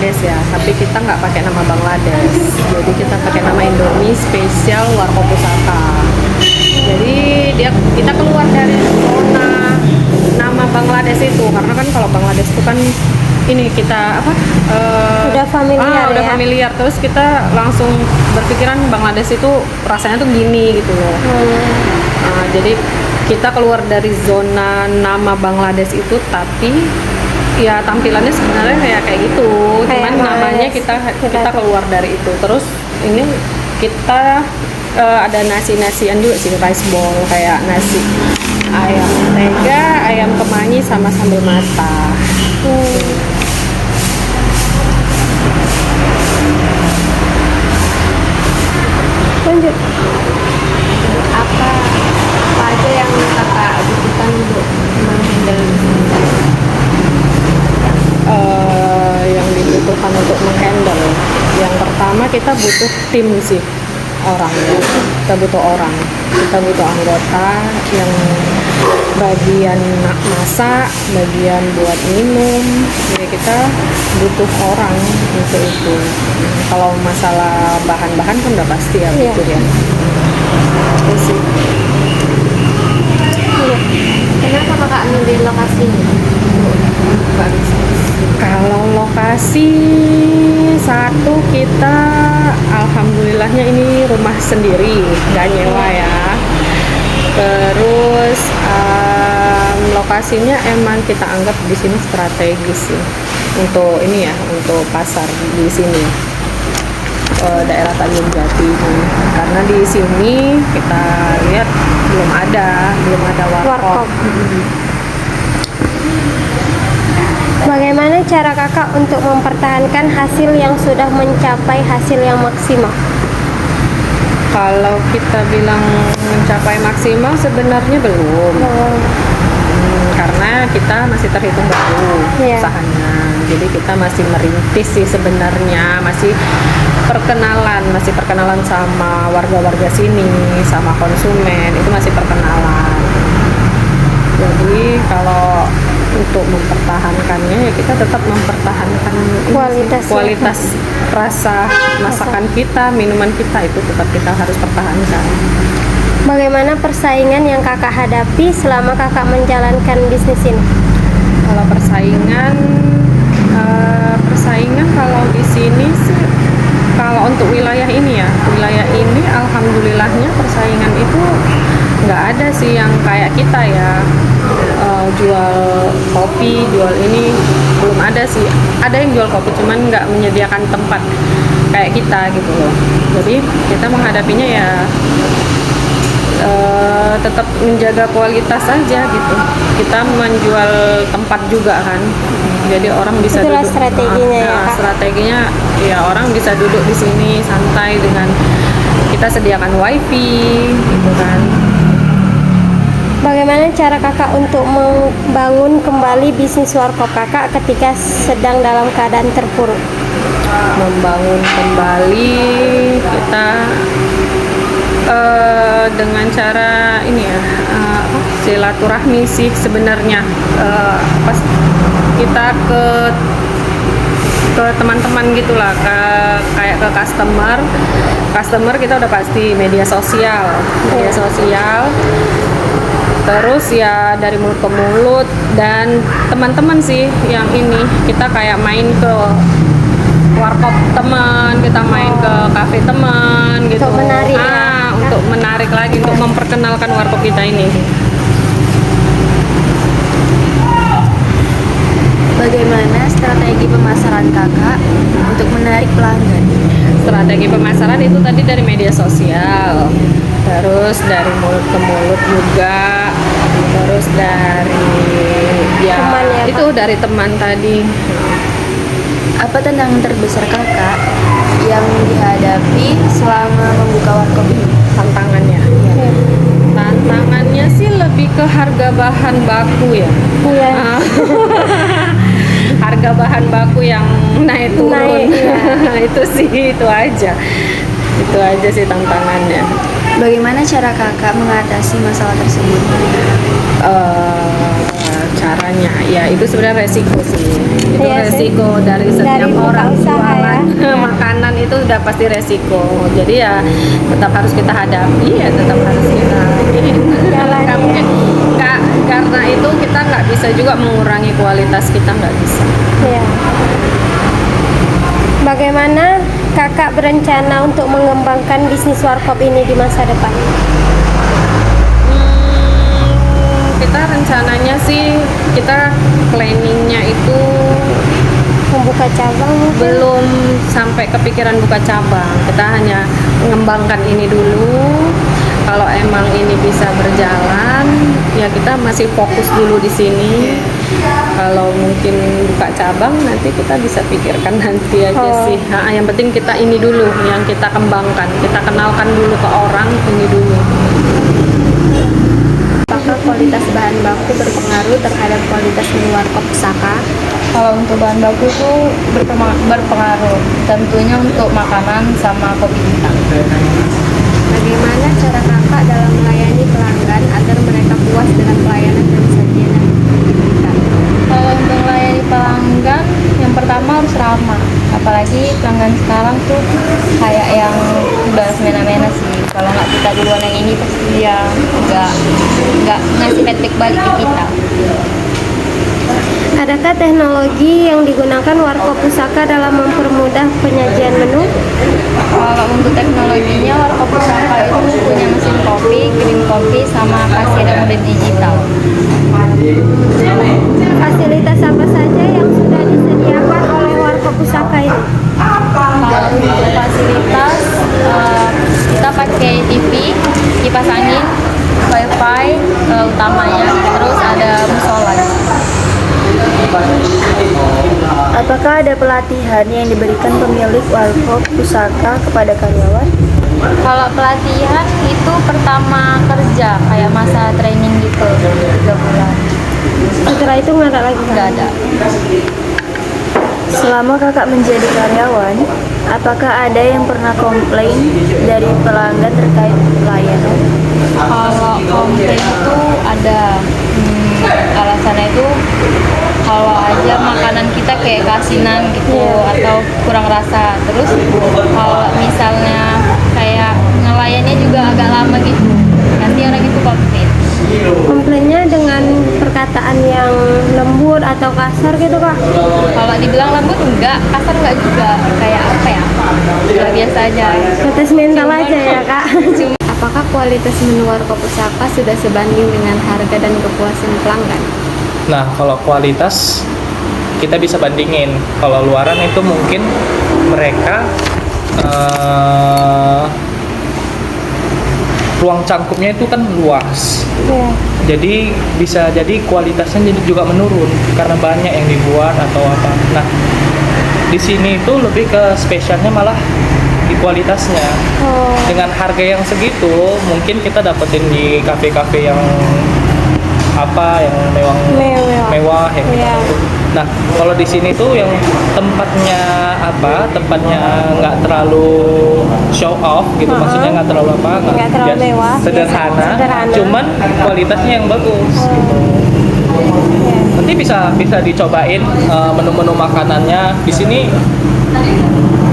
Bangladesh ya, tapi kita nggak pakai nama Bangladesh. Jadi kita pakai nama Indomie Spesial Warkop Pusaka. Jadi kita keluar dari zona nama Bangladesh itu, karena kan kalau Bangladesh itu kan ini kita udah familiar udah ya. familiar, terus kita langsung berpikiran Bangladesh itu rasanya tuh gini gitu loh. Jadi kita keluar dari zona nama Bangladesh itu, tapi ya tampilannya sebenarnya kayak gitu, Kayak cuman namanya kita keluar dari itu. Terus ini kita ada nasian juga sih, rice bowl, kayak nasi ayam mentega, ayam kemangi sama sambal mata. Lanjut. Apa aja yang kakak butuhkan untuk menghandle yang dibutuhkan untuk menghandle? Yang pertama kita butuh tim sih, orang ya. Kita butuh orang, kita butuh anggota yang bagian masak, bagian buat minum. Jadi kita butuh orang untuk itu. Kalau masalah bahan-bahan kan udah pasti ya, Iya. butuh ya. Itu sih. Kenapa kakak milih lokasi ini? Kalau lokasi satu, kita alhamdulillahnya ini rumah sendiri, nggak nyewa ya. Terus lokasinya emang kita anggap di sini strategis sih untuk ini ya, untuk pasar di sini, daerah Tanjung Jati ini. Karena di sini kita lihat belum ada warkop. Bagaimana cara kakak untuk mempertahankan hasil yang sudah mencapai hasil yang maksimal? Kalau kita bilang mencapai maksimal sebenarnya belum. Karena kita masih terhitung baru usahanya. Jadi kita masih merintis sih sebenarnya, masih perkenalan sama warga-warga sini, sama konsumen, itu masih perkenalan. Jadi kalau untuk mempertahankannya ya kita tetap mempertahankan kualitas rasa masakan kita, minuman kita, itu tetap kita harus pertahankan. Bagaimana persaingan yang kakak hadapi selama kakak menjalankan bisnis ini? Kalau persaingan kalau di sini sih, kalau untuk wilayah ini alhamdulillahnya persaingan itu nggak ada sih yang kayak kita ya. Jual kopi, jual ini belum ada sih. Ada yang jual kopi cuman nggak menyediakan tempat kayak kita gitu loh. Jadi kita menghadapinya ya tetap menjaga kualitas aja gitu. Kita menjual tempat juga kan, jadi orang bisa Itulah duduk. strateginya ya, Kak. Strateginya ya orang bisa duduk di sini santai dengan kita sediakan wifi gitu kan. Bagaimana cara kakak untuk membangun kembali bisnis warkop kakak ketika sedang dalam keadaan terpuruk? Membangun kembali kita dengan cara ini ya, silaturahmi sih sebenarnya. Pas kita ke teman-teman gitulah, kayak ke customer kita udah pasti media sosial. Terus ya dari mulut ke mulut, dan teman-teman sih yang ini kita kayak main ke warkop teman, kita main ke kafe teman gitu. Untuk menarik ya. Untuk menarik lagi, untuk memperkenalkan warkop kita ini. Bagaimana strategi pemasaran kakak untuk menarik pelanggan? Strategi pemasaran itu tadi dari media sosial, terus dari mulut ke mulut juga, terus dari Teman ya, itu Pak? dari teman tadi. Apa tantangan terbesar kakak yang dihadapi selama membuka warkop ini? Tantangannya sih lebih ke harga bahan baku ya. Iya. Harga bahan baku yang naik turun. itu aja sih tantangannya. Bagaimana cara kakak mengatasi masalah tersebut? Caranya ya itu sebenarnya resiko sih. Itu Iya sih. resiko dari setiap Dari orang buka udah pasti resiko. Jadi ya tetap harus kita hadapi, ya tetap harus kita ini. Jalani ya. Karena itu kita nggak bisa juga mengurangi kualitas kita, nggak bisa. Ya. Bagaimana kakak berencana untuk mengembangkan bisnis warkop ini di masa depan? Kita rencananya sih, kita planningnya itu Membuka cabang mungkin? belum sampai kepikiran buka cabang. Kita hanya mengembangkan ini dulu. Kalau emang ini bisa berjalan, ya kita masih fokus dulu di sini. Kalau mungkin buka cabang, nanti kita bisa pikirkan nanti aja sih. Yang penting kita ini dulu, yang kita kembangkan, kita kenalkan dulu ke orang ini dulu. Apakah kualitas bahan baku berpengaruh terhadap kualitas menu warkop pusaka? Kalau untuk bahan baku itu berpengaruh, tentunya untuk makanan sama kopi hitam. Bagaimana cara kakak dalam melayani pelanggan agar mereka puas dengan pelayanan dan sajian yang diberikan? Kalau untuk melayani pelanggan, yang pertama harus ramah. Apalagi pelanggan sekarang tuh kayak yang udah semena-mena sih. Kalau nggak kita duluan yang ini pasti dia nggak ngasih feedback balik ke kita. Adakah teknologi yang digunakan warkop pusaka dalam mempermudah penyajian menu? Kalau untuk teknologinya, warkop pusaka itu punya mesin kopi, green kopi, sama kasir yang udah digital. Fasilitas apa saja yang sudah disediakan oleh warkop pusaka ini? Kalau untuk fasilitas, kita pakai TV, kipas angin, wifi utamanya, terus ada musola. Apakah ada pelatihan yang diberikan pemilik warkop pusaka kepada karyawan? Kalau pelatihan itu pertama kerja, kayak masa training gitu, 3 bulan. Setelah itu nggak ada lagi? Nggak ada. Selama kakak menjadi karyawan, apakah ada yang pernah komplain dari pelanggan terkait pelayanan? Kalau komplain itu ada, alasannya itu kalau aja makanan kita kayak kasinan gitu atau kurang rasa. Terus kalau misalnya kayak ngelayannya juga agak lama gitu, nanti orang itu komplain. Komplainnya dengan perkataan yang lembut atau kasar gitu kak? Kalau dibilang lembut enggak, kasar enggak juga, kayak apa ya, udah biasa aja. Protes mental aja ya kak? Apakah kualitas menu warkop pusaka sudah sebanding dengan harga dan kepuasan pelanggan? Nah, kalau kualitas kita bisa bandingin. Kalau luaran itu mungkin mereka ruang cangkupnya itu kan luas. Iya. Jadi bisa jadi kualitasnya jadi juga menurun karena banyak yang dibuat atau apa. Nah, di sini itu lebih ke spesialnya malah di kualitasnya. Dengan harga yang segitu, mungkin kita dapetin di kafe-kafe yang apa yang mewah yang gitu. Nah, kalau di sini tuh yang tempatnya nggak terlalu show off gitu, maksudnya nggak terlalu Nggak terlalu biasa, mewah, sederhana, cuman kualitasnya yang bagus gitu. Nanti bisa dicobain menu-menu makanannya di sini.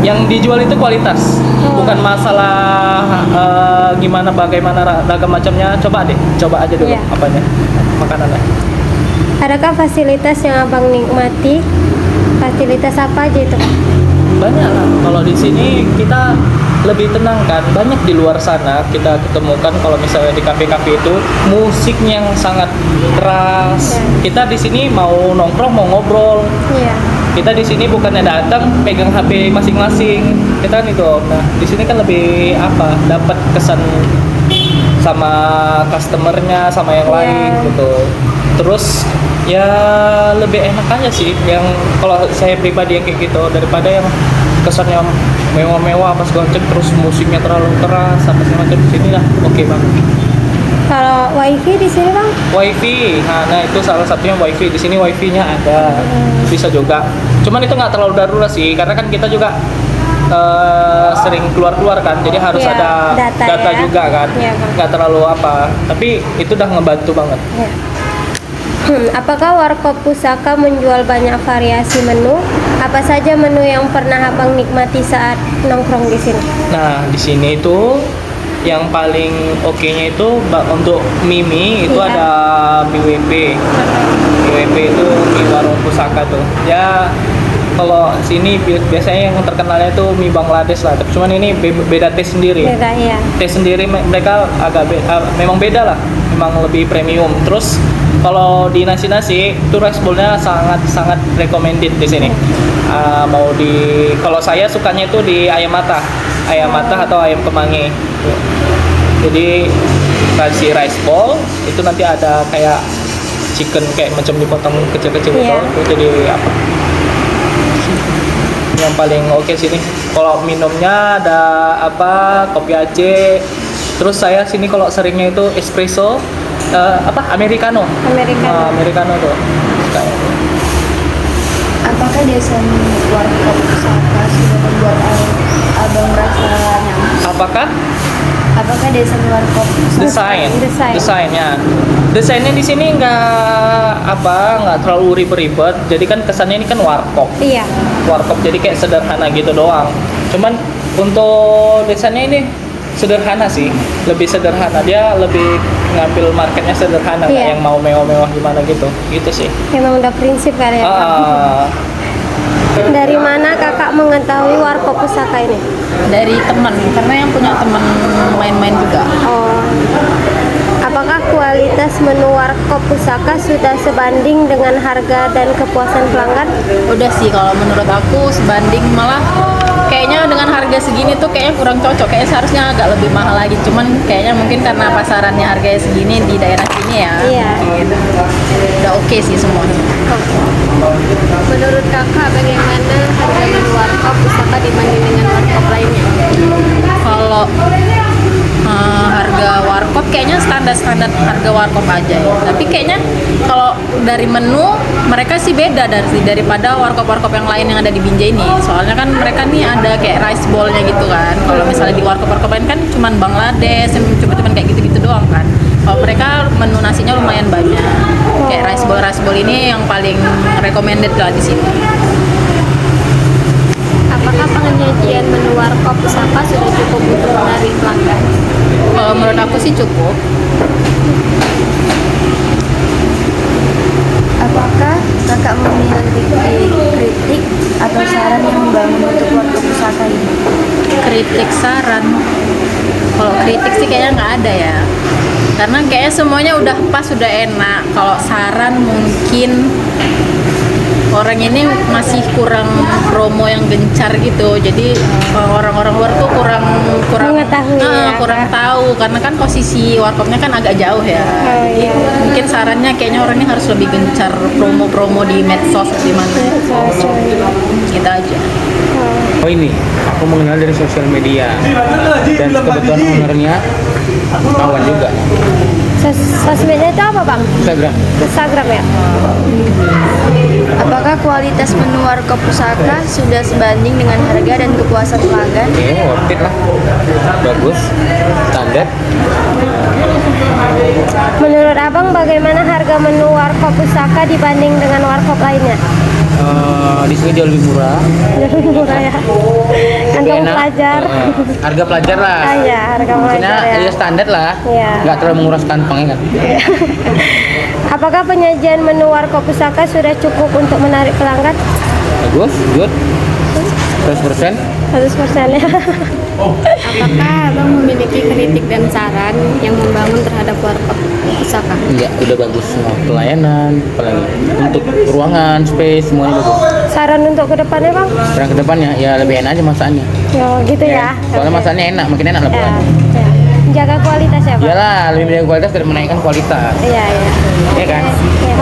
Yang dijual itu kualitas, bukan masalah bagaimana ragam macamnya. Coba aja dulu apanya makanannya. Adakah fasilitas yang abang nikmati? Fasilitas apa aja itu? Banyak lah. Kalau di sini kita lebih tenang kan. Banyak di luar sana kita ketemukan kalau misalnya di kafe-kafe itu musiknya yang sangat keras. Kita di sini mau nongkrong, mau ngobrol. Iya. Kita di sini bukannya datang pegang HP masing-masing. Kita kan itu. Nah, di sini kan lebih dapat kesan sama customernya, sama yang lain gitu. Terus ya lebih enak aja sih yang kalau saya pribadi yang kayak gitu daripada yang kesannya mewah-mewah pas gocek terus musiknya terlalu keras sampai semacam di sini lah. Oke banget. Kalau wifi di sini bang? Wifi, nah itu salah satunya wifi. Di sini wifi-nya ada, bisa juga. Cuman itu nggak terlalu darurat sih, karena kan kita juga sering keluar-keluar kan, jadi harus ada data ya. juga kan. Iya, Bang. Nggak terlalu apa, tapi itu udah ngebantu banget. Iya. Apakah Warkop Pusaka menjual banyak variasi menu? Apa saja menu yang pernah abang nikmati saat nongkrong di sini? Nah, di sini itu yang paling oke-nya itu untuk mie itu Iya. ada mie WP. Mie WP itu mie warung pusaka tuh. Ya kalau sini biasanya yang terkenalnya itu mie Bangladesh lah. Tapi cuman ini beda taste sendiri. Beda ya. Taste sendiri mereka agak memang beda lah. Memang lebih premium. Terus kalau di nasi itu rice bowl-nya sangat recommended di sini. Mau di kalau saya sukanya itu di ayam mata atau ayam kemangi. Jadi kasih rice bowl itu nanti ada kayak chicken kayak macam dipotong kecil-kecil Iya. itu jadi apa? Yang paling oke sini. Kalau minumnya ada apa? Kopi Aceh. Terus saya sini kalau seringnya itu espresso americano. Americano tuh. Kayak Apakah desain Warkop Pusaka sudah membuat abang merasa nyaman? Apakah desain Warkop Pusaka Desainnya di sini nggak terlalu ribet-ribet. Jadi kan kesannya ini kan warkop. Iya. Warkop jadi kayak sederhana gitu doang. Cuman untuk desainnya ini sederhana sih, lebih sederhana. Dia lebih ngambil marketnya sederhana, nggak Iya. yang mau mewah-mewah gimana gitu sih. Emang udah prinsip kali ya. Bang? Dari mana kakak mengetahui Warkop Pusaka ini? Dari teman, karena yang punya teman main-main juga. Oh. Apakah kualitas menu Warkop Pusaka sudah sebanding dengan harga dan kepuasan pelanggan? Udah sih, kalau menurut aku sebanding, malah kayaknya dengan harga segini tuh kayaknya kurang cocok. Kayaknya seharusnya agak lebih mahal lagi. Cuman kayaknya mungkin karena pasarannya harganya segini di daerah sini ya. Iya. Gitu. Udah oke sih semuanya. Menurut kakak bagaimana harga menu Warkop Pusaka dibanding dengan warkop lainnya? Kalau harga warkop kayaknya standar harga warkop aja ya. Tapi kayaknya kalau dari menu mereka sih beda daripada warkop-warkop yang lain yang ada di Binjai ini. Soalnya kan mereka nih ada kayak rice bowl-nya gitu kan. Kalau misalnya di warkop-warkop lain kan cuman Bangladesh, cuman kayak gitu-gitu doang kan. Kalau mereka menu nasinya lumayan banyak. Kayak rice bowl ini yang paling recommended lah di sini. Apakah penyajian menu Warkop Pusaka sudah cukup untuk menarik pelanggan? Kalau menurut aku sih cukup. Apakah kakak memiliki kritik atau saran yang dibangun untuk Warkop Pusaka ini? Kritik saran, kalau kritik sih kayaknya nggak ada ya, karena kayaknya semuanya udah pas, udah enak. Kalau saran mungkin orang ini masih kurang promo yang gencar gitu, jadi orang-orang luar tuh kurang Mengetahui ya, kurang Kak. tahu, karena kan posisi warkopnya kan agak jauh ya. Oh, iya. Mungkin sarannya kayaknya orang ini harus lebih gencar promo-promo di medsos di mana. Kita aja. Oh ini, aku mengenal dari sosial media dan kebetulan ownernya kawan juga. Sosmednya itu apa bang? Instagram. Instagram ya? Apakah kualitas menu Warkop Pusaka sudah sebanding dengan harga dan kepuasan pelanggan? Kayaknya worth it lah, bagus, standar. Menurut abang bagaimana harga menu Warkop Pusaka dibanding dengan warkop lainnya? Di sini jauh lebih murah, Lebih murah ya. lebih Kantong enak. pelajar. Harga pelajar lah. Ah, iya, harga Maksudnya pelajar ya. ya standar lah, Iya. nggak terlalu menguras kantongnya kan. Apakah penyajian menu Warkop Pusaka sudah cukup untuk menarik pelanggan? Bagus, good, 100%. 100% ya. Apakah abang memiliki kritik dan saran yang membangun terhadap Warkop Pusaka? Iya, udah bagus semua pelayanan, apalagi untuk ruangan, space semuanya bagus. Saran untuk kedepannya bang? Sekarang kedepannya ya lebih enak aja masakannya. Oh gitu ya. Soalnya Oke. masakannya enak, makin enak lah Ya, pokoknya. ya. Jaga kualitas ya bang? Iyalah, lebih menjaga kualitas dan menaikkan kualitas. Iya iya. Iya kan? Iya.